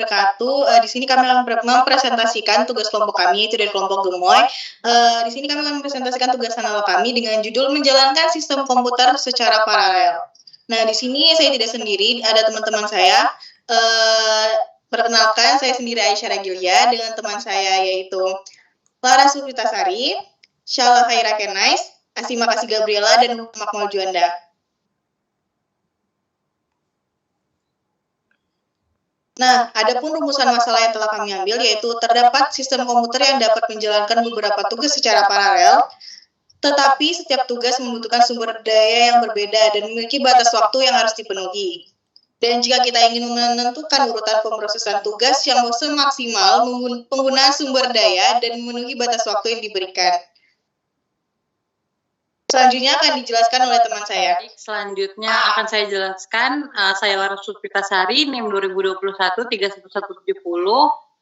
wabarakatuh. Di sini kami akan mempresentasikan tugas kelompok kami, yaitu dari kelompok Gemoy. Di sini kami akan mempresentasikan tugas anal kami dengan judul menjalankan sistem komputer secara paralel. Nah, di sini saya tidak sendiri, ada teman-teman saya. Perkenalkan, saya sendiri Aisyah Regilia dengan teman saya yaitu Clara Supritasari, Syala Khaira Kenais, Asima Kasih Gabriela, dan Makmul Juanda. Nah, adapun rumusan masalah yang telah kami ambil yaitu terdapat sistem komputer yang dapat menjalankan beberapa tugas secara paralel, tetapi setiap tugas membutuhkan sumber daya yang berbeda dan memiliki batas waktu yang harus dipenuhi. Dan jika kita ingin menentukan urutan pemrosesan tugas yang semaksimal penggunaan sumber daya dan memenuhi batas waktu yang diberikan. Selanjutnya akan dijelaskan oleh teman saya. Selanjutnya akan saya jelaskan, saya Lara Supritasari, NIM 2021-31170,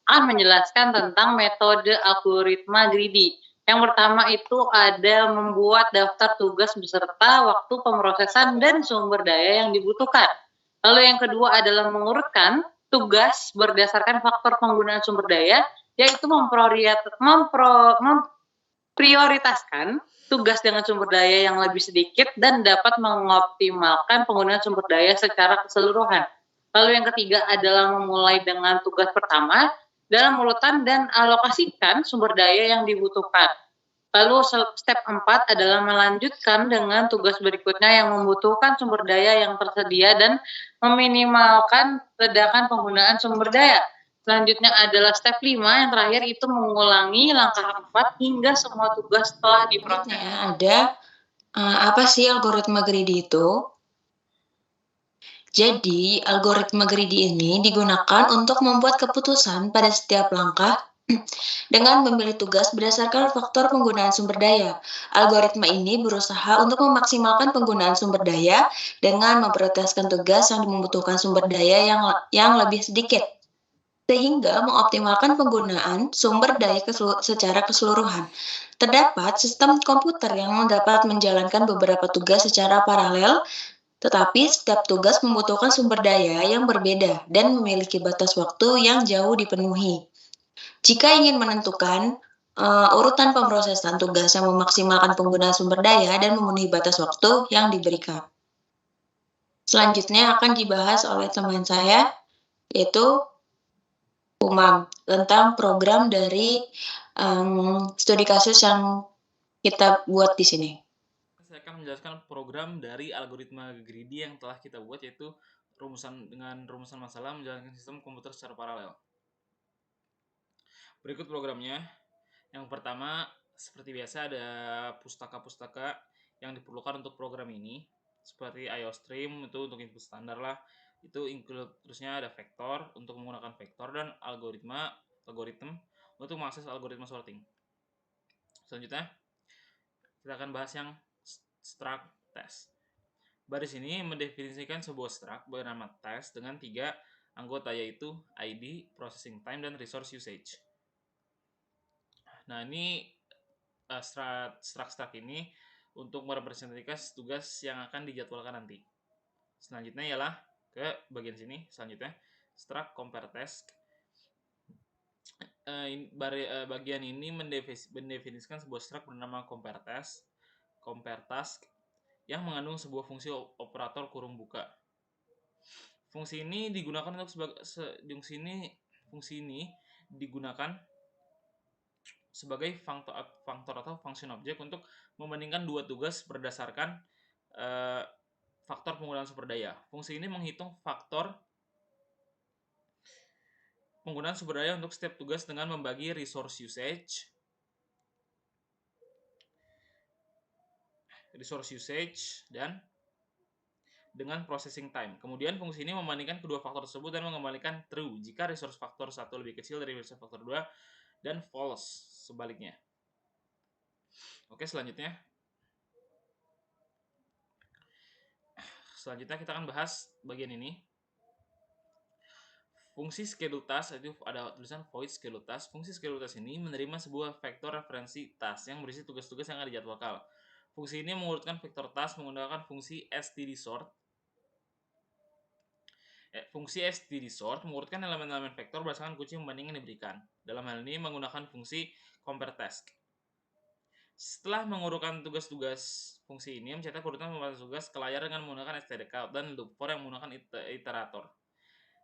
akan menjelaskan tentang metode algoritma greedy. Yang pertama itu ada membuat daftar tugas beserta waktu pemrosesan dan sumber daya yang dibutuhkan. Lalu yang kedua adalah mengurutkan tugas berdasarkan faktor penggunaan sumber daya, yaitu memprioritaskan tugas dengan sumber daya yang lebih sedikit dan dapat mengoptimalkan penggunaan sumber daya secara keseluruhan. Lalu yang ketiga adalah memulai dengan tugas pertama dalam urutan dan alokasikan sumber daya yang dibutuhkan. Lalu step 4 adalah melanjutkan dengan tugas berikutnya yang membutuhkan sumber daya yang tersedia dan meminimalkan ledakan penggunaan sumber daya. Selanjutnya adalah step 5, yang terakhir itu mengulangi langkah 4 hingga semua tugas telah diproses. Ada apa sih algoritma greedy itu? Jadi, algoritma greedy ini digunakan untuk membuat keputusan pada setiap langkah dengan memilih tugas berdasarkan faktor penggunaan sumber daya. Algoritma ini berusaha untuk memaksimalkan penggunaan sumber daya dengan memprioritaskan tugas yang membutuhkan sumber daya yang lebih sedikit, sehingga mengoptimalkan penggunaan sumber daya secara keseluruhan. Terdapat sistem komputer yang dapat menjalankan beberapa tugas secara paralel, tetapi setiap tugas membutuhkan sumber daya yang berbeda dan memiliki batas waktu yang jauh dipenuhi. Jika ingin menentukan urutan pemrosesan tugas yang memaksimalkan penggunaan sumber daya dan memenuhi batas waktu yang diberikan. Selanjutnya akan dibahas oleh teman saya, yaitu Umam, tentang program dari studi kasus yang kita buat di sini. Saya akan menjelaskan program dari algoritma greedy yang telah kita buat, yaitu rumusan masalah menjalankan sistem komputer secara paralel. Berikut programnya. Yang pertama, seperti biasa ada pustaka-pustaka yang diperlukan untuk program ini, seperti IOStream itu untuk input standar lah. Itu include, terusnya ada vektor untuk menggunakan vektor dan algoritma untuk mengakses algoritma sorting. Selanjutnya kita akan bahas yang struct test. Baris ini mendefinisikan sebuah struct bernama test dengan 3 anggota, yaitu ID, processing time, dan resource usage. Nah, ini struct ini untuk merepresentasikan tugas yang akan dijadwalkan nanti. Selanjutnya ialah ke bagian sini. Selanjutnya struct compare task. Bagian ini mendefinisikan sebuah struct bernama compare task yang mengandung sebuah fungsi operator kurung buka. Fungsi ini digunakan sebagai functor atau function object untuk membandingkan dua tugas berdasarkan faktor penggunaan sumber daya. Fungsi ini menghitung faktor penggunaan sumber daya untuk setiap tugas dengan membagi resource usage dan dengan processing time. Kemudian fungsi ini membandingkan kedua faktor tersebut dan mengembalikan true jika resource faktor 1 lebih kecil dari resource faktor 2 dan false sebaliknya. Oke, selanjutnya kita akan bahas bagian ini. Fungsi schedule task, itu ada tulisan void schedule task. Fungsi schedule task ini menerima sebuah vektor referensi task yang berisi tugas-tugas yang akan dijadwalkan. Fungsi ini mengurutkan vektor task menggunakan fungsi std sort Fungsi std sort mengurutkan elemen-elemen vektor berdasarkan kunci pembanding yang diberikan. Dalam hal ini menggunakan fungsi compare task. Setelah mengurutkan tugas-tugas fungsi ini, mencetak urutan pembahasan tugas ke layar dengan menggunakan std count dan loop for yang menggunakan iterator.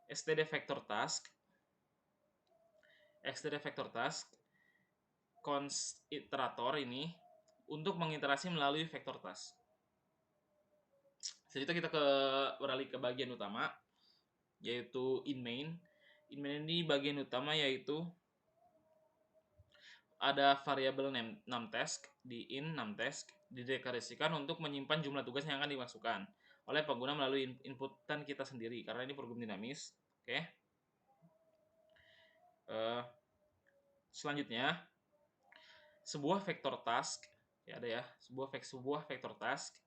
std vector task const iterator ini untuk mengiterasi melalui vector task. Selanjutnya kita beralih ke bagian utama, yaitu in main. In main ini bagian utama yaitu ada variabel numTask di in numTask dideklarasikan untuk menyimpan jumlah tugas yang akan dimasukkan oleh pengguna melalui inputan kita sendiri karena ini program dinamis. Oke. Selanjutnya sebuah vektor task sebuah vektor task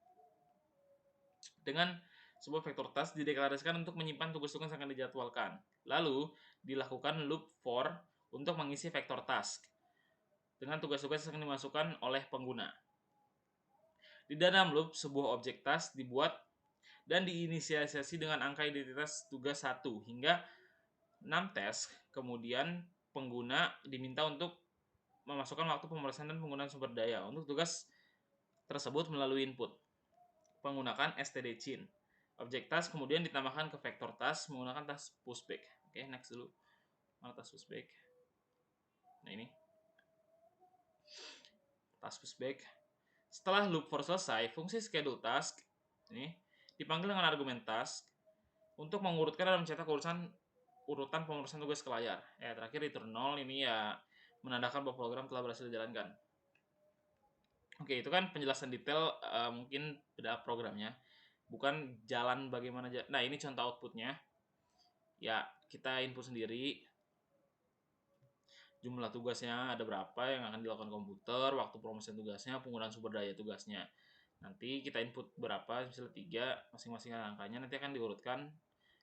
dengan sebuah vektor task dideklarasikan untuk menyimpan tugas-tugas yang akan dijadwalkan. Lalu dilakukan loop for untuk mengisi vektor task dengan tugas-tugas yang dimasukkan oleh pengguna. Di dalam loop, sebuah objek task dibuat dan diinisialisasi dengan angka identitas tugas 1 hingga 6 task. Kemudian pengguna diminta untuk memasukkan waktu pemrosesan dan penggunaan sumber daya untuk tugas tersebut melalui input menggunakan std_cin. Objek task kemudian ditambahkan ke vektor task menggunakan task pushback. Oke, next dulu. Mana task pushback? Nah, ini. Task pushback. Setelah loop for selesai, fungsi schedule task ini dipanggil dengan argumen task untuk mengurutkan dan mencetak urutan pemrosesan tugas ke layar. Terakhir return 0 ini ya menandakan bahwa program telah berhasil dijalankan. Oke, itu kan penjelasan detail mungkin pada programnya, bukan jalan bagaimana. Nah, ini contoh outputnya. Ya, kita input sendiri. Jumlah tugasnya ada berapa yang akan dilakukan komputer, waktu pemrosesan tugasnya, penggunaan sumber daya tugasnya. Nanti kita input berapa, misalnya 3, masing-masing angkanya nanti akan diurutkan,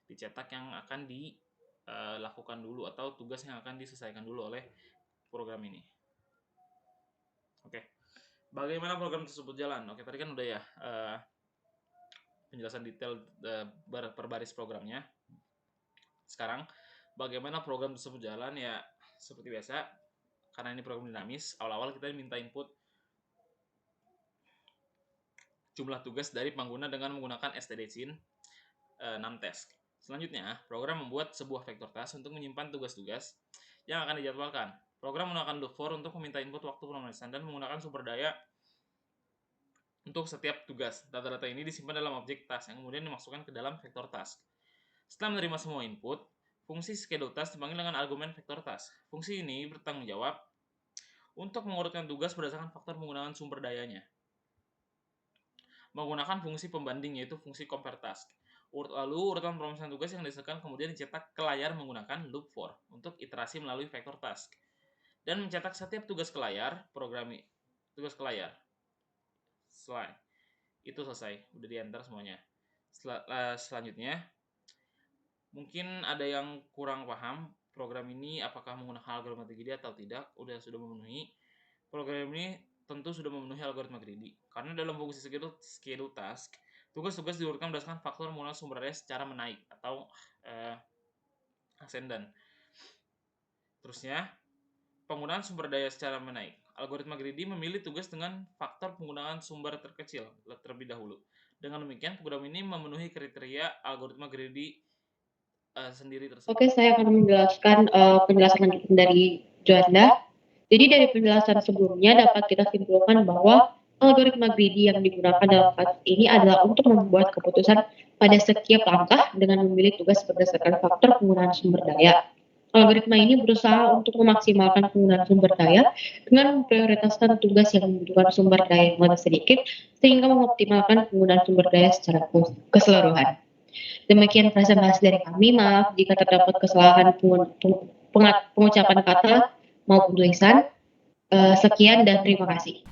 dicetak yang akan dilakukan dulu atau tugas yang akan diselesaikan dulu oleh program ini. Oke. Bagaimana program tersebut jalan? Oke, tadi kan udah ya penjelasan detail per baris programnya. Sekarang bagaimana program tersebut jalan? Ya seperti biasa, karena ini program dinamis, awal-awal kita minta input jumlah tugas dari pengguna dengan menggunakan std_cin numTask. Selanjutnya, program membuat sebuah vektor task untuk menyimpan tugas-tugas yang akan dijadwalkan. Program menggunakan loop for untuk meminta input waktu pemrosesan dan menggunakan sumber daya untuk setiap tugas. Data-data ini disimpan dalam objek task yang kemudian dimasukkan ke dalam vektor task. Setelah menerima semua input, fungsi schedule task dipanggil dengan argumen vektor task. Fungsi ini bertanggung jawab untuk mengurutkan tugas berdasarkan faktor penggunaan sumber dayanya. Menggunakan fungsi pembanding yaitu fungsi compare task. Lalu urutan pemrosesan tugas yang dihasilkan kemudian dicetak ke layar menggunakan loop for untuk iterasi melalui vektor task. Dan mencetak setiap tugas ke layar, tugas ke layar. Selesai. Itu selesai, udah diantar semuanya. Selanjutnya, mungkin ada yang kurang paham program ini apakah menggunakan algoritma greedy atau tidak. Sudah memenuhi. Program ini tentu sudah memenuhi algoritma greedy karena dalam fungsi schedule task, tugas-tugas diurutkan berdasarkan faktor penggunaan sumber daya secara menaik atau ascendant. Terusnya, penggunaan sumber daya secara menaik. Algoritma greedy memilih tugas dengan faktor penggunaan sumber terkecil terlebih dahulu. Dengan demikian, program ini memenuhi kriteria algoritma greedy sendiri tersebut. Oke, saya akan menjelaskan penjelasan lanjutan dari Joanda. Jadi dari penjelasan sebelumnya dapat kita simpulkan bahwa algoritma greedy yang digunakan dalam kasus ini adalah untuk membuat keputusan pada setiap langkah dengan memilih tugas berdasarkan faktor penggunaan sumber daya. Algoritma ini berusaha untuk memaksimalkan penggunaan sumber daya dengan memprioritaskan tugas yang membutuhkan sumber daya yang lebih sedikit sehingga mengoptimalkan penggunaan sumber daya secara keseluruhan. Demikian presentasi dari kami. Maaf jika terdapat kesalahan pengucapan kata maupun tulisan. Sekian dan terima kasih.